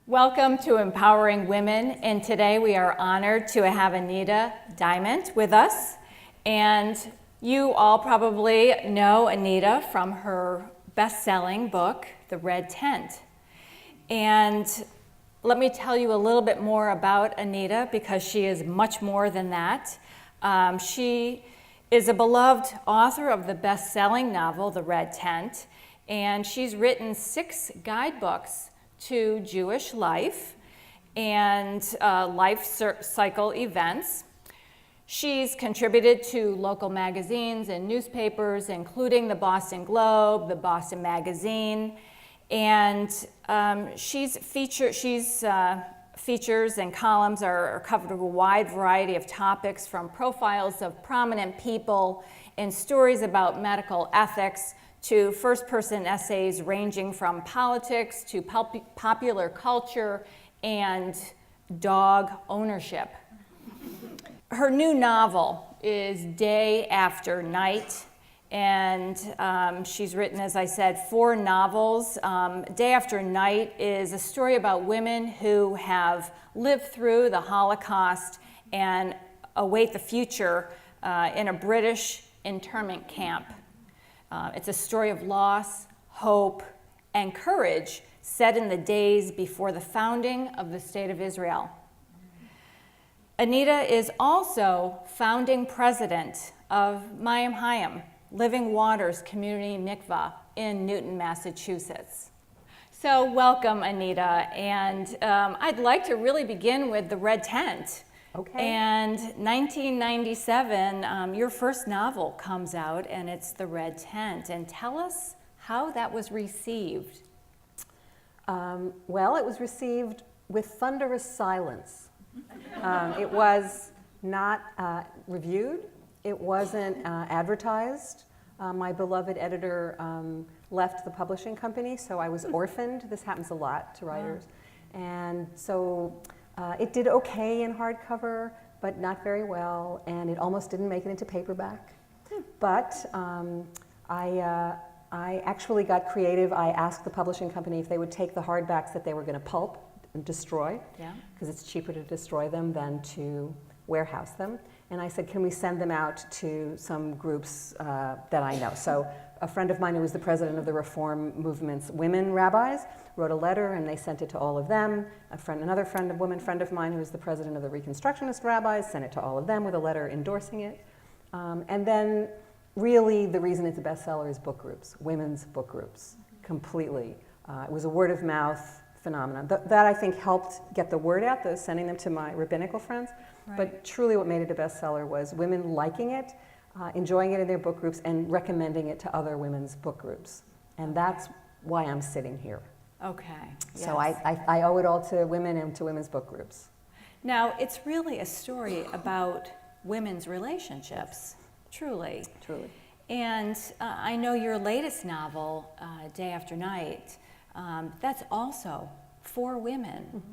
Welcome to Empowering Women, and today we are honored to have Anita Diamant with us. And you all probably know Anita from her best-selling book, The Red Tent. And let me tell you a little bit more about Anita because she is much more than that. She is a beloved author of the best-selling novel, The Red Tent, and she's written 6 guidebooks to Jewish life and lifecycle events. She's contributed to local magazines and newspapers, including the Boston Globe, the Boston Magazine, and features and columns are covered a wide variety of topics, from profiles of prominent people and stories about medical ethics to first-person essays ranging from politics to popular culture and dog ownership. Her new novel is Day After Night, and she's written, as I said, 4 novels. Day After Night is a story about women who have lived through the Holocaust and await the future in a British internment camp. It's a story of loss, hope, and courage set in the days before the founding of the State of Israel. Anita is also founding president of Mayim Hayim, Living Waters Community Mikvah in Newton, Massachusetts. So welcome, Anita, and I'd like to really begin with The Red Tent. Okay. And 1997, your first novel comes out, and it's The Red Tent. And tell us how that was received. Well, it was received with thunderous silence. It was not reviewed. It wasn't advertised. My beloved editor left the publishing company, so I was orphaned. This happens a lot to writers. And so it did okay in hardcover, but not very well, and it almost didn't make it into paperback. But I actually got creative. I asked the publishing company if they would take the hardbacks that they were going to pulp and destroy, because it's cheaper to destroy them than to warehouse them. And I said, can we send them out to some groups that I know? So a friend of mine who was the president of the Reform movement's women rabbis wrote a letter, and they sent it to all of them. Another friend of mine who was the president of the Reconstructionist rabbis sent it to all of them with a letter endorsing it. And then really the reason it's a bestseller is book groups, women's book groups, completely. It was a word of mouth phenomenon. That I think helped get the word out, sending them to my rabbinical friends. Right. But truly what made it a bestseller was women liking it, enjoying it in their book groups, and recommending it to other women's book groups. And that's why I'm sitting here. Okay. So yes. I owe it all to women and to women's book groups. Now, it's really a story about women's relationships, truly. Truly. And I know your latest novel, Day After Night, that's also for women. Mm-hmm.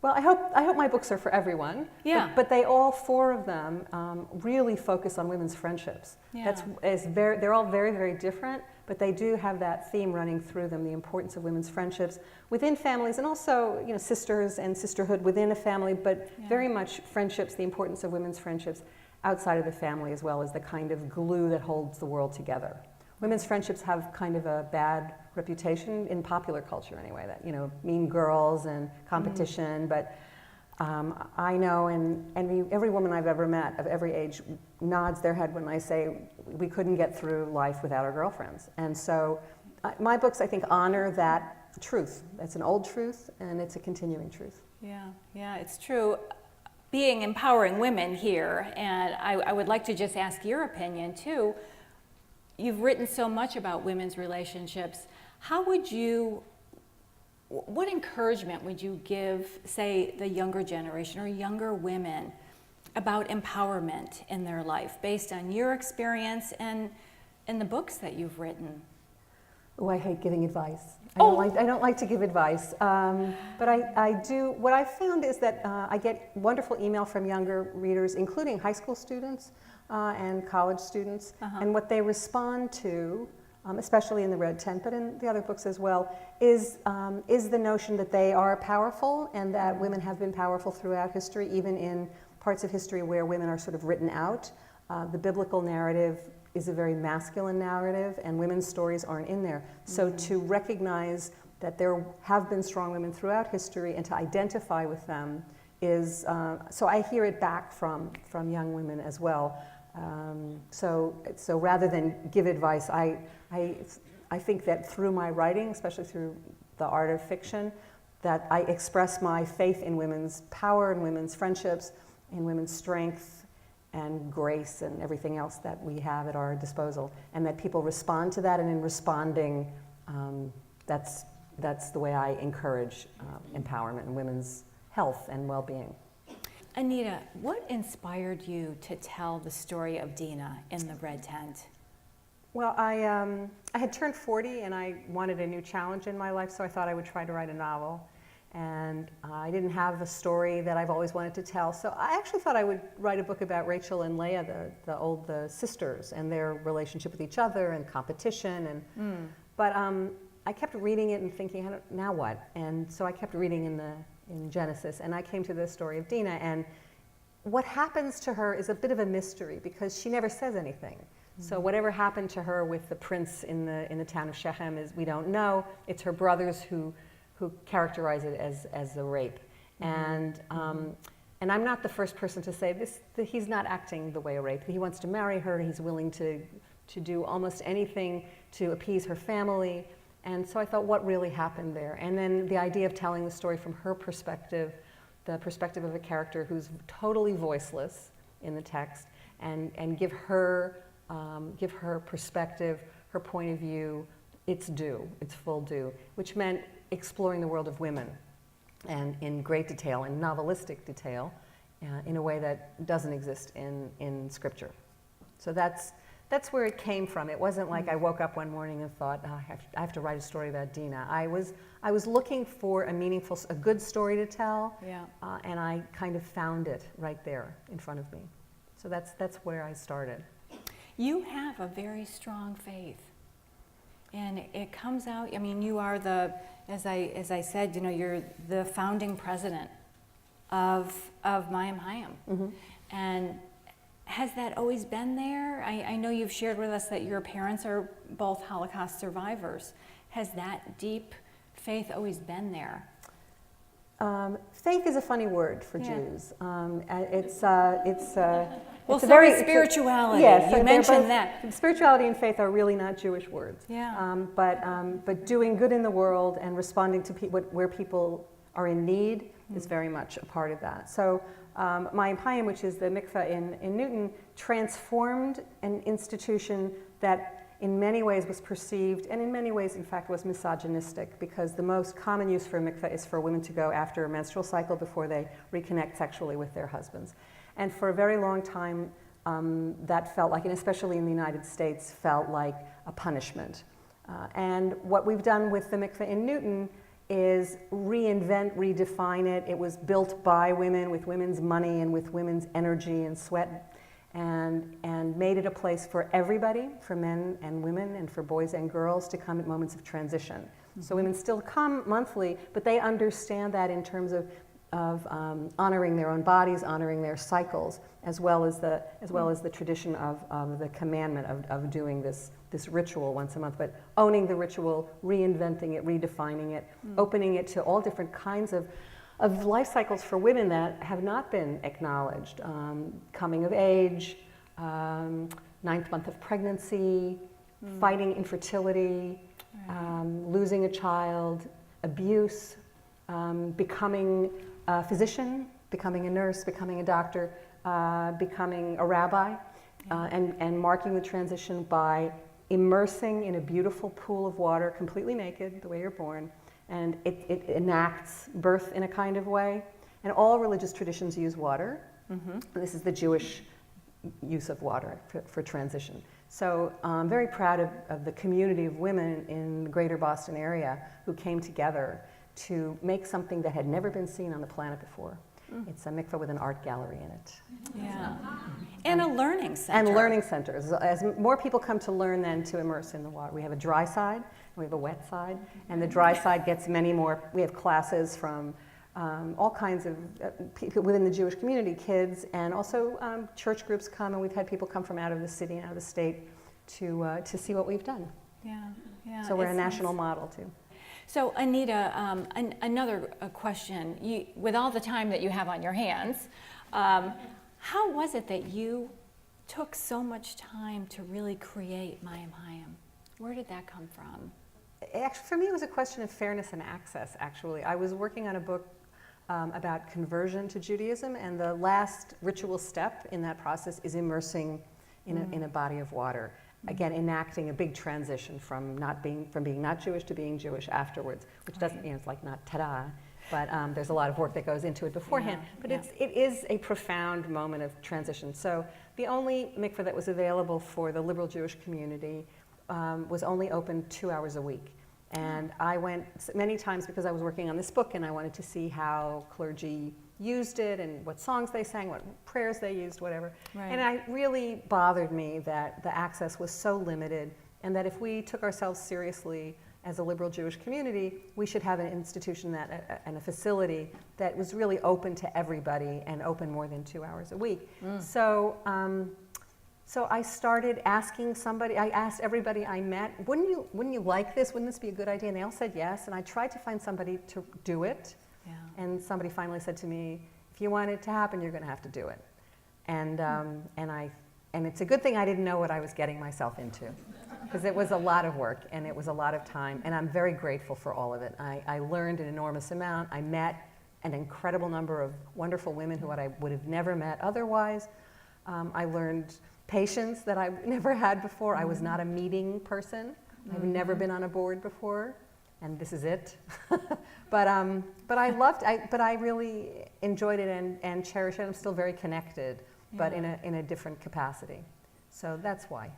Well, I hope my books are for everyone. Yeah. But they all 4 of them really focus on women's friendships. Yeah. They're all very, very different, but they do have that theme running through them: the importance of women's friendships within families, and also sisters and sisterhood within a family, but very much friendships, the importance of women's friendships outside of the family, as well as the kind of glue that holds the world together. Women's friendships have kind of a bad reputation in popular culture anyway, that, mean girls and competition, but I know, and every woman I've ever met of every age nods their head when I say we couldn't get through life without our girlfriends. And so my books, I think, honor that truth. It's an old truth, and it's a continuing truth. Yeah, it's true. Being empowering women here, and I would like to just ask your opinion too. You've written so much about women's relationships. What encouragement would you give, say, the younger generation or younger women about empowerment in their life based on your experience and in the books that you've written? Oh, I hate giving advice. I don't like to give advice, but I do. What I found is that I get wonderful email from younger readers, including high school students and college students, and what they respond to especially in the Red Tent, but in the other books as well, is the notion that they are powerful and that women have been powerful throughout history, even in parts of history where women are sort of written out. The biblical narrative is a very masculine narrative, and women's stories aren't in there. So to recognize that there have been strong women throughout history and to identify with them is, so I hear it back from young women as well. So rather than give advice, I think that through my writing, especially through the art of fiction, that I express my faith in women's power and women's friendships, in women's strength and grace and everything else that we have at our disposal, and that people respond to that, and in responding, that's the way I encourage empowerment and women's health and well-being. Anita, what inspired you to tell the story of Dina in the Red Tent? Well, I had turned 40 and I wanted a new challenge in my life, so I thought I would try to write a novel. And I didn't have a story that I've always wanted to tell, so I actually thought I would write a book about Rachel and Leah, the sisters, and their relationship with each other and competition. But I kept reading it and thinking, now what? And so I kept reading in Genesis, and I came to the story of Dina, and what happens to her is a bit of a mystery because she never says anything. So whatever happened to her with the prince in the town of Shechem is, we don't know. It's her brothers who characterize it as a rape. And I'm not the first person to say this, that he's not acting the way a rape. He wants to marry her, he's willing to do almost anything to appease her family. And so I thought, what really happened there? And then the idea of telling the story from her perspective, the perspective of a character who's totally voiceless in the text, and give her perspective, her point of view, its full due, which meant exploring the world of women, and in great detail, in novelistic detail, in a way that doesn't exist in scripture. So that's where it came from. It wasn't like I woke up one morning and thought, oh, I have to write a story about Dina. I was looking for a good story to tell, and I kind of found it right there in front of me. So that's where I started. You have a very strong faith, and it comes out. I mean, you are as I said, you're the founding president of Mayim Hayim, and has that always been there? I know you've shared with us that your parents are both Holocaust survivors. Has that deep faith always been there? Faith is a funny word for Jews. Well, so is spirituality. Yes, you mentioned that. Spirituality and faith are really not Jewish words. Yeah. But doing good in the world and responding to where people are in need is very much a part of that. So Mayim Hayim, which is the mikveh in Newton, transformed an institution that in many ways was perceived, and in many ways, in fact, was misogynistic, because the most common use for a mikveh is for women to go after a menstrual cycle before they reconnect sexually with their husbands. And for a very long time, that felt like, and especially in the United States, felt like a punishment. And what we've done with the mikveh in Newton is reinvent, redefine it. It was built by women, with women's money and with women's energy and sweat, and made it a place for everybody, for men and women and for boys and girls to come at moments of transition. So women still come monthly, but they understand that in terms of honoring their own bodies, honoring their cycles, as well as the tradition of the commandment of doing this ritual once a month, but owning the ritual, reinventing it, redefining it, opening it to all different kinds of life cycles for women that have not been acknowledged. Coming of age, 9th month of pregnancy, fighting infertility, losing a child, abuse, becoming a physician, becoming a nurse, becoming a doctor, becoming a rabbi, and marking the transition by immersing in a beautiful pool of water, completely naked, the way you're born, and it enacts birth in a kind of way. And all religious traditions use water. This is the Jewish use of water for transition. So I'm very proud of the community of women in the greater Boston area who came together to make something that had never been seen on the planet before. It's a mikveh with an art gallery in it. Yeah. And a learning learning center. And learning centers. As more people come to learn than to immerse in the water. We have a dry side, and we have a wet side, and the dry side gets many more. We have classes from all kinds of people within the Jewish community, kids, and also church groups come, and we've had people come from out of the city and out of the state to see what we've done. Yeah. So we're a national model too. So Anita, another question. With all the time that you have on your hands, how was it that you took so much time to really create Mayim Hayim? Where did that come from? Actually, for me, it was a question of fairness and access, actually. I was working on a book about conversion to Judaism, and the last ritual step in that process is immersing in a body of water. Again, enacting a big transition from being not Jewish to being Jewish afterwards, which doesn't, it's like not ta-da, but there's a lot of work that goes into it beforehand. But it is a profound moment of transition. So the only mikveh that was available for the liberal Jewish community was only open 2 hours a week. And I went many times because I was working on this book and I wanted to see how clergy used it and what songs they sang, what prayers they used, whatever. Right. And it really bothered me that the access was so limited, and that if we took ourselves seriously as a liberal Jewish community, we should have an institution and a facility that was really open to everybody and open more than 2 hours a week. So I started asking somebody, I asked everybody I met, wouldn't you like this? Wouldn't this be a good idea? And they all said yes, and I tried to find somebody to do it. Yeah. And somebody finally said to me, if you want it to happen, you're going to have to do it. And it's a good thing I didn't know what I was getting myself into, because it was a lot of work and it was a lot of time, and I'm very grateful for all of it. I learned an enormous amount. I met an incredible number of wonderful women who I would have never met otherwise. I learned patience that I've never had before. I was not a meeting person. I've never been on a board before, and this is it. But I really enjoyed it and cherished it. I'm still very connected, but in a different capacity. So that's why.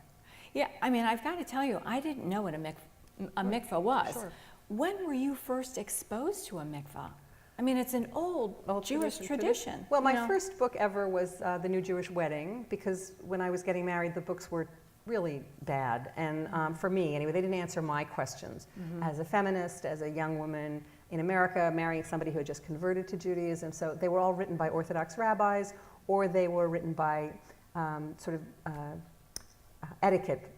Yeah, I mean, I've got to tell you, I didn't know what a mikveh was. Sure. When were you first exposed to a mikveh? I mean, it's an old Jewish tradition. Well, my first book ever was The New Jewish Wedding, because when I was getting married, the books were really bad. And for me, anyway, they didn't answer my questions. As a feminist, as a young woman in America, marrying somebody who had just converted to Judaism. So they were all written by Orthodox rabbis, or they were written by etiquette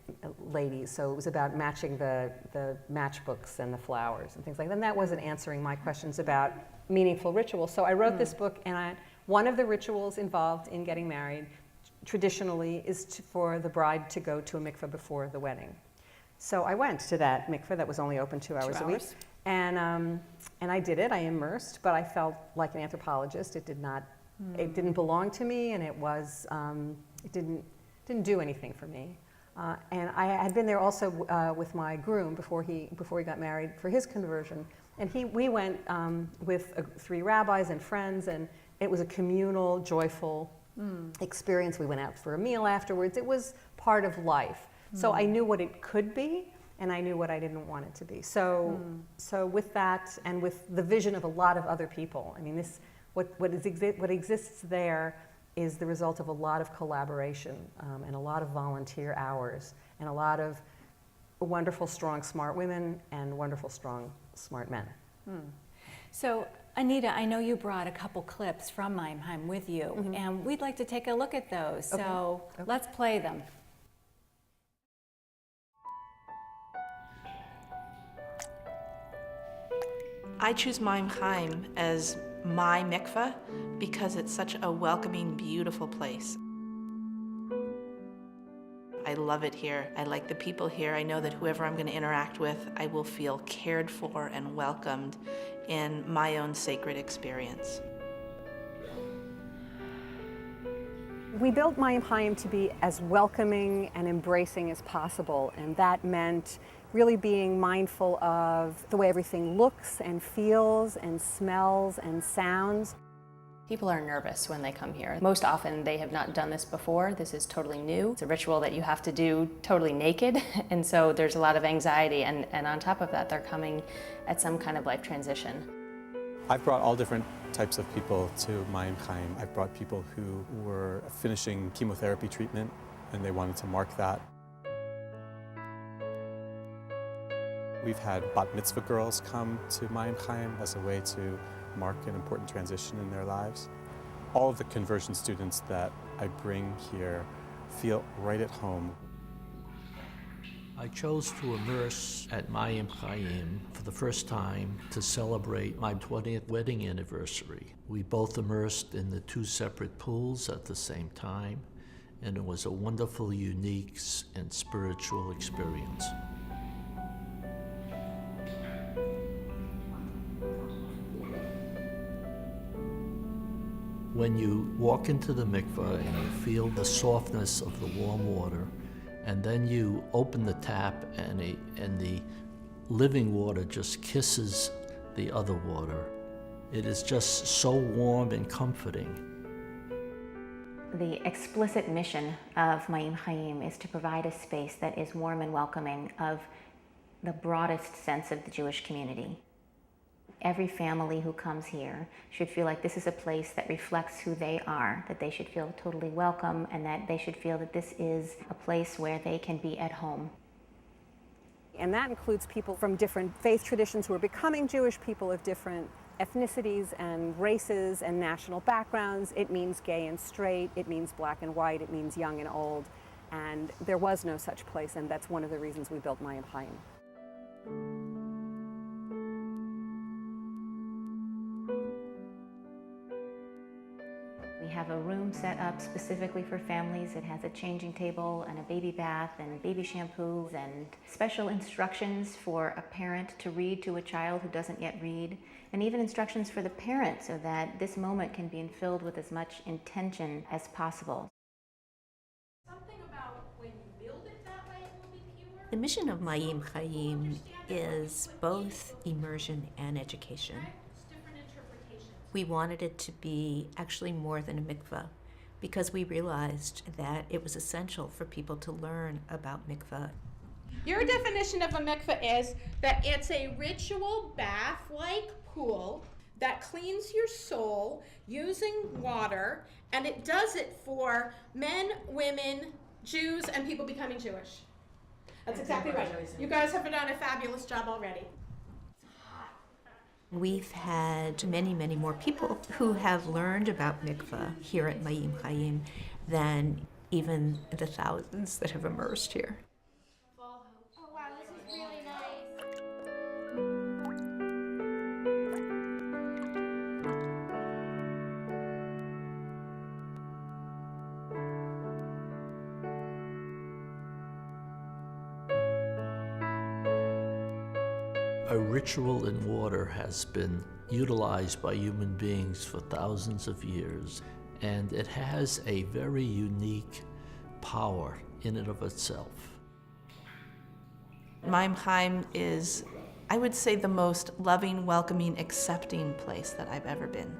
ladies. So it was about matching the matchbooks and the flowers and things like that. And that wasn't answering my questions about meaningful rituals. So I wrote this book, and one of the rituals involved in getting married traditionally is for the bride to go to a mikveh before the wedding. So I went to that mikveh that was only open 2 hours a week. And I did it. I immersed, but I felt like an anthropologist. It didn't belong to me, and it didn't do anything for me. And I had been there also with my groom before he got married for his conversion. And we went with 3 rabbis and friends, and it was a communal, joyful experience. We went out for a meal afterwards. It was part of life. So I knew what it could be, and I knew what I didn't want it to be. So with that, and with the vision of a lot of other people, I mean, what exists there is the result of a lot of collaboration and a lot of volunteer hours and a lot of wonderful, strong, smart women and wonderful, strong, smart men. So, Anita, I know you brought a couple clips from Mayim Hayim with you, and we'd like to take a look at those. Okay. So let's play them. I choose Mayim Hayim as my mikveh because it's such a welcoming, beautiful place. I love it here. I like the people here. I know that whoever I'm going to interact with, I will feel cared for and welcomed in my own sacred experience. We built Mayim Hayim to be as welcoming and embracing as possible, and that meant really being mindful of the way everything looks and feels and smells and sounds. People are nervous when they come here. Most often they have not done this before. This is totally new. It's a ritual that you have to do totally naked, and so there's a lot of anxiety, and on top of that, they're coming at some kind of life transition. I've brought all different types of people to Mayim Hayim. I've brought people who were finishing chemotherapy treatment and they wanted to mark that. We've had bat mitzvah girls come to Mayim Chaim as a way to mark an important transition in their lives. All of the conversion students that I bring here feel right at home. I chose to immerse at Mayim Chaim for the first time to celebrate my 20th wedding anniversary. We both immersed in the 2 separate pools at the same time, and it was a wonderful, unique, and spiritual experience. When you walk into the mikveh and you feel the softness of the warm water, and then you open the tap and the living water just kisses the other water, it is just so warm and comforting. The explicit mission of Mayim Chaim is to provide a space that is warm and welcoming of the broadest sense of the Jewish community. Every family who comes here should feel like this is a place that reflects who they are, that they should feel totally welcome, and that they should feel that this is a place where they can be at home. And that includes people from different faith traditions who are becoming Jewish, people of different ethnicities and races and national backgrounds. It means gay and straight, it means black and white, it means young and old. And there was no such place, and that's one of the reasons we built Mayim Chaim. We have a room set up specifically for families. It has a changing table and a baby bath and baby shampoos and special instructions for a parent to read to a child who doesn't yet read, and even instructions for the parent so that this moment can be filled with as much intention as possible. Something about when you build it that way, it will be pure. The mission of Mayim Chaim is both immersion and education. We wanted it to be actually more than a mikveh because we realized that it was essential for people to learn about mikveh. Your definition of a mikveh is that it's a ritual bath-like pool that cleans your soul using water, and it does it for men, women, Jews, and people becoming Jewish. That's exactly right. You guys have done a fabulous job already. We've had many, many more people who have learned about mikveh here at Mayim Chaim than even the thousands that have immersed here. Oh wow, this is really nice. A ritual in water has been utilized by human beings for thousands of years, and it has a very unique power in and of itself. Mayim Chaim is, I would say, the most loving, welcoming, accepting place that I've ever been.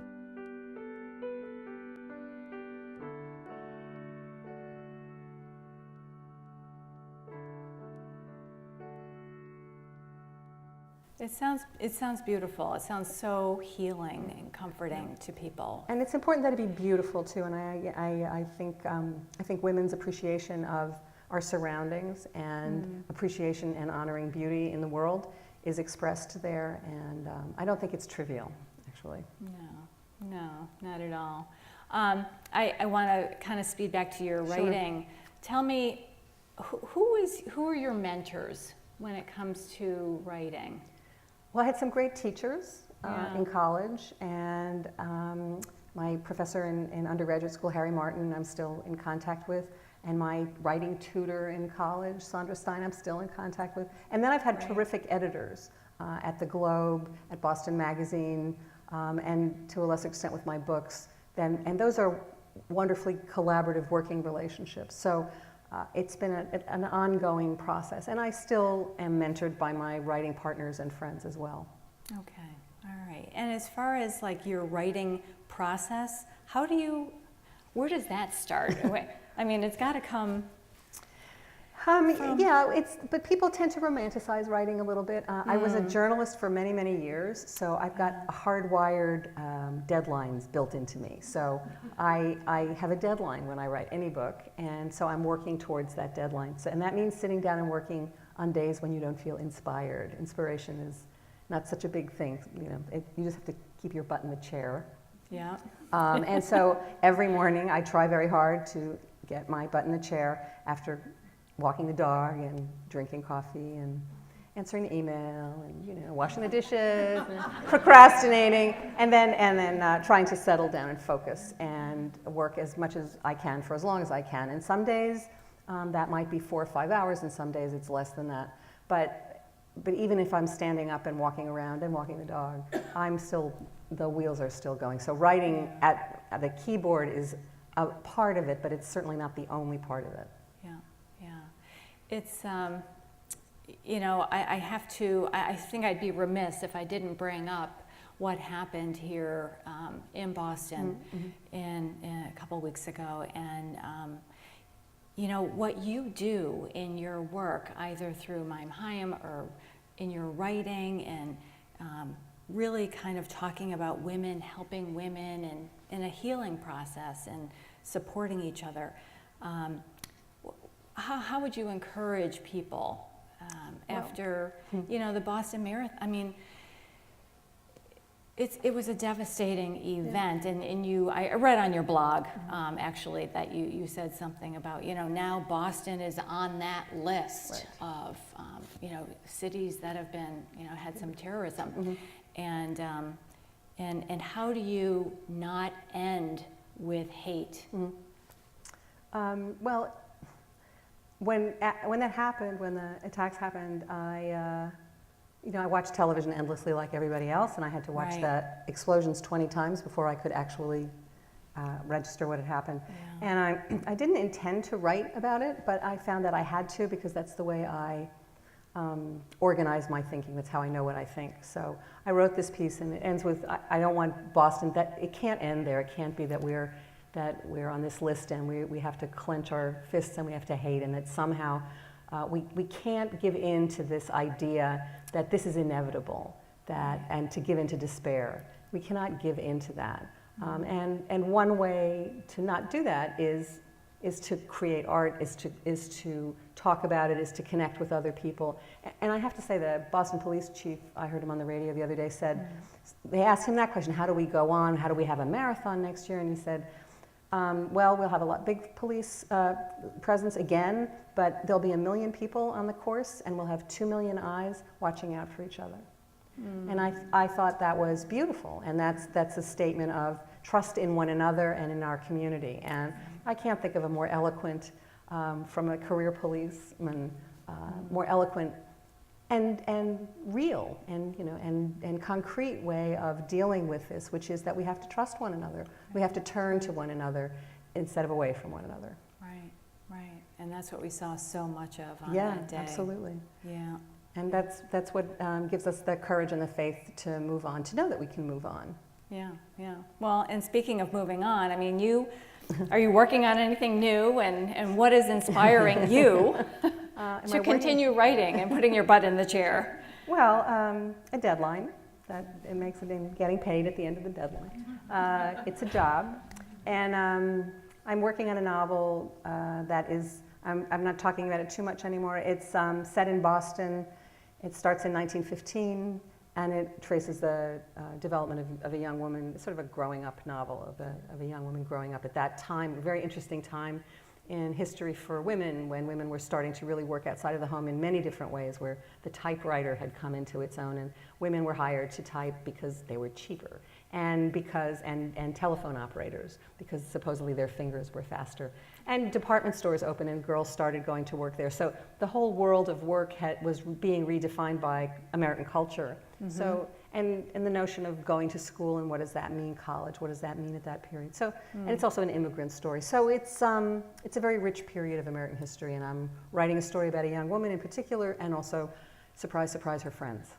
It sounds beautiful. It sounds so healing and comforting to people. And it's important that it be beautiful too. And I think women's appreciation of our surroundings and appreciation and honoring beauty in the world is expressed there. And I don't think it's trivial, actually. No, not at all. I want to kind of speed back to your writing. Tell me, who are your mentors when it comes to writing? Well, I had some great teachers in college, and my professor in undergraduate school, Harry Martin, I'm still in contact with, and my writing tutor in college, Sandra Stein, I'm still in contact with. And then I've had terrific editors at the Globe, at Boston Magazine, and to a lesser extent with my books. And those are wonderfully collaborative working relationships. So it's been an ongoing process, and I still am mentored by my writing partners and friends as well. Okay, all right. And as far as like your writing process, where does that start? I mean, it's got to come. Yeah, but people tend to romanticize writing a little bit. I was a journalist for many, many years, so I've got hardwired deadlines built into me. So I have a deadline when I write any book, and so I'm working towards that deadline. So, and that means sitting down and working on days when you don't feel inspired. Inspiration is not such a big thing, you know. You just have to keep your butt in the chair. Yeah. And so every morning I try very hard to get my butt in the chair after walking the dog and drinking coffee and answering the email and, you know, washing the dishes and procrastinating, and then trying to settle down and focus and work as much as I can for as long as I can. And some days that might be 4 or 5 hours, and some days it's less than that. But even if I'm standing up and walking around and walking the dog, the wheels are still going. So writing at the keyboard is a part of it, but it's certainly not the only part of it. It's, you know, I think I'd be remiss if I didn't bring up what happened here in Boston in a couple weeks ago. And, you know, what you do in your work, either through Maim Chaim or in your writing, and really kind of talking about women, helping women, and in a healing process and supporting each other. How would you encourage people after, you know, the Boston Marathon? I mean, it was a devastating event, and I read on your blog actually that you said something about, you know, now Boston is on that list of you know, cities that have been, you know, had some terrorism, and how do you not end with hate? Well, when that happened, when the attacks happened, you know, I watched television endlessly like everybody else, and I had to watch the explosions 20 times before I could actually register what had happened. And I didn't intend to write about it, but I found that I had to, because that's the way I organize my thinking. That's how I know what I think. So I wrote this piece, and it ends with, I don't want Boston, that it can't end there. It can't be that we're on this list and we have to clench our fists and we have to hate, and that somehow we can't give in to this idea that this is inevitable, and to give in to despair. We cannot give in to that. And one way to not do that is to create art, is to talk about it, is to connect with other people. And I have to say, the Boston police chief, I heard him on the radio the other day, said, they asked him that question, how do we go on, how do we have a marathon next year? And he said, well, we'll have a big police presence again, but there'll be 1 million people on the course, and we'll have 2 million eyes watching out for each other. And I thought that was beautiful, and that's a statement of trust in one another and in our community. And I can't think of a more eloquent, from a career policeman, more eloquent and real and, you know, and concrete way of dealing with this, which is that we have to trust one another. We have to turn to one another instead of away from one another. Right. And that's what we saw so much of on Yeah, that day. absolutely. Yeah. And that's what gives us the courage and the faith to move on, to know that we can move on. Yeah. Well, and speaking of moving on, I mean, are you working on anything new, and what is inspiring you to continue writing and putting your butt in the chair? Well, a deadline. That it makes it in getting paid at the end of the deadline. It's a job, and I'm working on a novel that is. I'm not talking about it too much anymore. It's set in Boston. It starts in 1915, and it traces the development of a young woman, sort of a growing up novel of a young woman growing up at that time, a very interesting time in history for women, when women were starting to really work outside of the home in many different ways, where the typewriter had come into its own, and women were hired to type because they were cheaper, and telephone operators, because supposedly their fingers were faster. And department stores opened, and girls started going to work there. So the whole world of work was being redefined by American culture. So, and the notion of going to school, and what does that mean, college, what does that mean at that period? So, and it's also an immigrant story. So it's a very rich period of American history, and I'm writing a story about a young woman in particular, and also, surprise, surprise, her friends.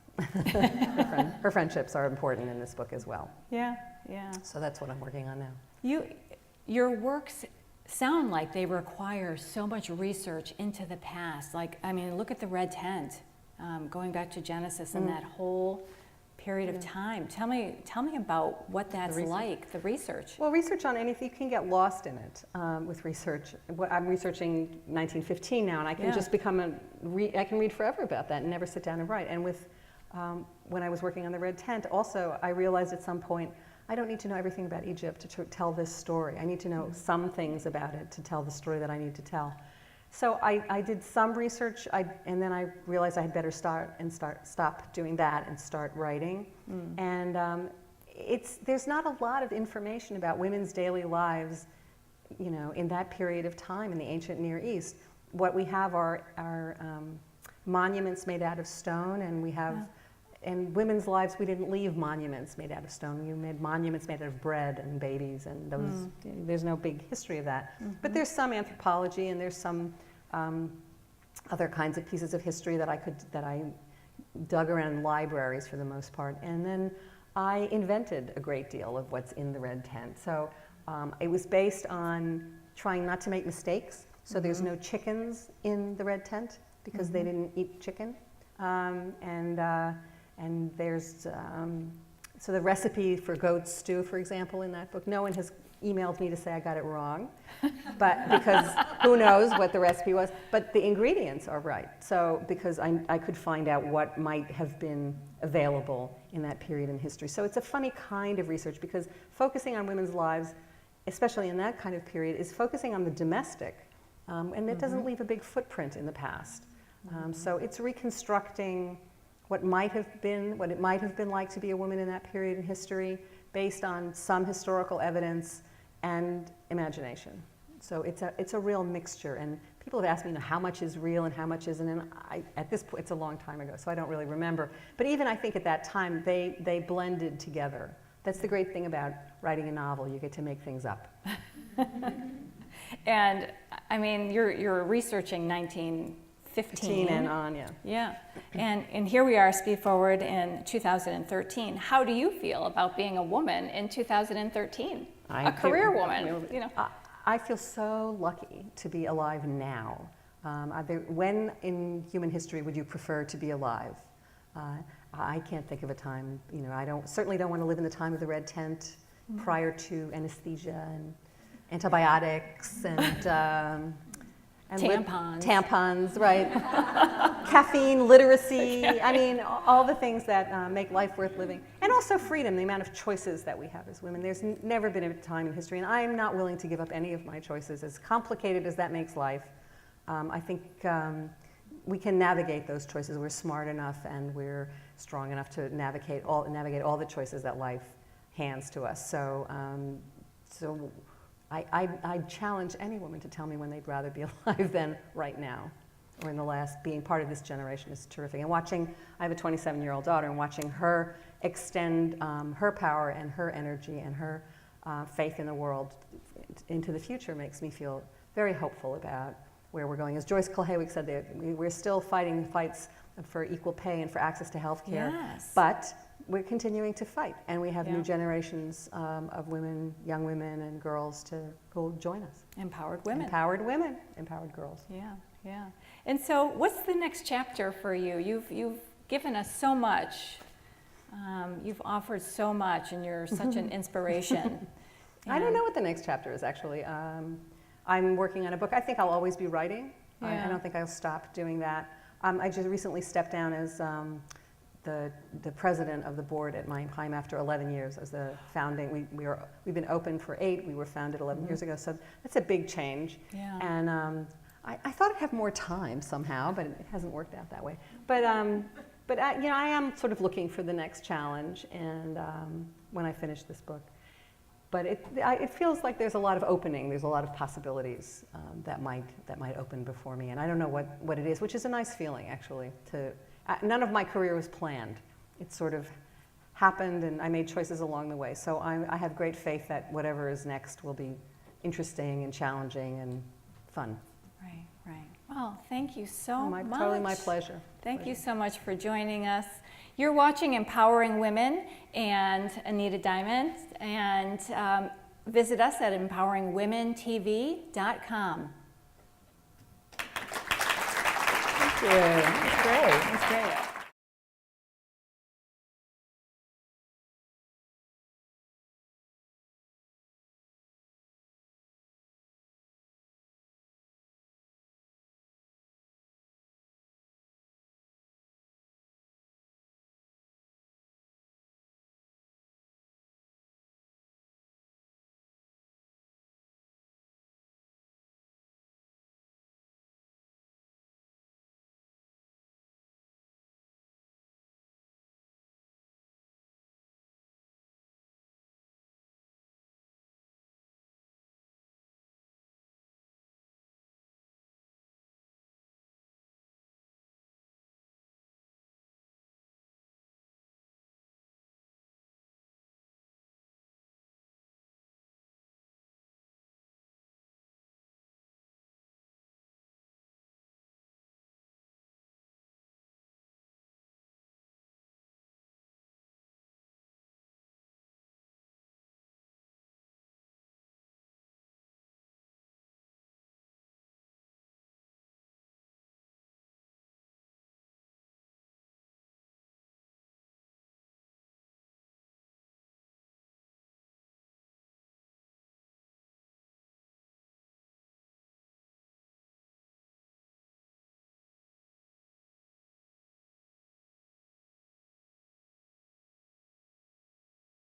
Her friendships are important in this book as well. Yeah. So that's what I'm working on now. Your works sound like they require so much research into the past. Like, I mean, look at the red tent, going back to Genesis and that whole period of time. Tell me about what that's like, the research. Well, research on anything, you can get lost in it with research. I'm researching 1915 now, and I can just become I can read forever about that and never sit down and write. And with, when I was working on the red tent, also, I realized at some point, I don't need to know everything about Egypt to tell this story. I need to know some things about it to tell the story that I need to tell. So I did some research, and then I realized I had better stop doing that and start writing. And there's not a lot of information about women's daily lives, you know, in that period of time in the ancient Near East. What we have are monuments made out of stone, and we have. In women's lives, we didn't leave monuments made out of stone. We made monuments made out of bread and babies, and those, there's no big history of that. But there's some anthropology, and there's some other kinds of pieces of history that I dug around in libraries for the most part. And then I invented a great deal of what's in the red tent. So it was based on trying not to make mistakes. So there's no chickens in the red tent because they didn't eat chicken. And there's, so the recipe for goat stew, for example, in that book, no one has emailed me to say I got it wrong, but because who knows what the recipe was, but the ingredients are right. So because I could find out what might have been available in that period in history. So it's a funny kind of research because focusing on women's lives, especially in that kind of period, is focusing on the domestic, and it doesn't leave a big footprint in the past. So it's reconstructing what it might have been like to be a woman in that period in history, based on some historical evidence and imagination. So it's a real mixture, and people have asked me, you know, how much is real and how much isn't, and at this point, it's a long time ago, so I don't really remember. But even I think at that time, they blended together. That's the great thing about writing a novel, you get to make things up. And I mean, you're researching 1915 and on, yeah. Yeah, and here we are, speed forward in 2013. How do you feel about being a woman in 2013? A career woman, you know. I feel so lucky to be alive now. When in human history would you prefer to be alive? I can't think of a time, you know, certainly don't want to live in the time of the red tent, prior to anesthesia and antibiotics and tampons, right? Caffeine literacy. I mean, all the things that make life worth living. And also freedom, the amount of choices that we have as women. There's never been a time in history, and I am not willing to give up any of my choices, as complicated as that makes life. I think we can navigate those choices. We're smart enough and we're strong enough to navigate all the choices that life hands to us. So, I challenge any woman to tell me when they'd rather be alive than right now, or in the last. Being part of this generation is terrific. And I have a 27-year-old daughter, and watching her extend her power and her energy and her faith in the world into the future makes me feel very hopeful about where we're going. As Joyce Kulhewik said, we're still fighting fights for equal pay and for access to health care, but we're continuing to fight, and we have new generations of women, young women and girls who will join us. Empowered women. Empowered women, empowered girls. Yeah, yeah. And so what's the next chapter for you? You've given us so much. You've offered so much, and you're such an inspiration. I don't know what the next chapter is, actually. I'm working on a book. I think I'll always be writing. I don't think I'll stop doing that. I just recently stepped down as the president of the board at Mayim Chaim after 11 years as the founding. We've been open for 8. We were founded 11 years ago, so that's a big change. Yeah. And I thought I'd have more time somehow, but it hasn't worked out that way. But you know, I am sort of looking for the next challenge, and when I finish this book. But it feels like there's a lot of opening. There's a lot of possibilities that might open before me, and I don't know what it is, which is a nice feeling, actually. None of my career was planned. It sort of happened, and I made choices along the way. So I have great faith that whatever is next will be interesting and challenging and fun. Right, right. Well, thank you so much. Totally my pleasure. Thank you so much for joining us. You're watching Empowering Women and Anita Diamant, and visit us at empoweringwomentv.com. Thank you. That's great. That's great.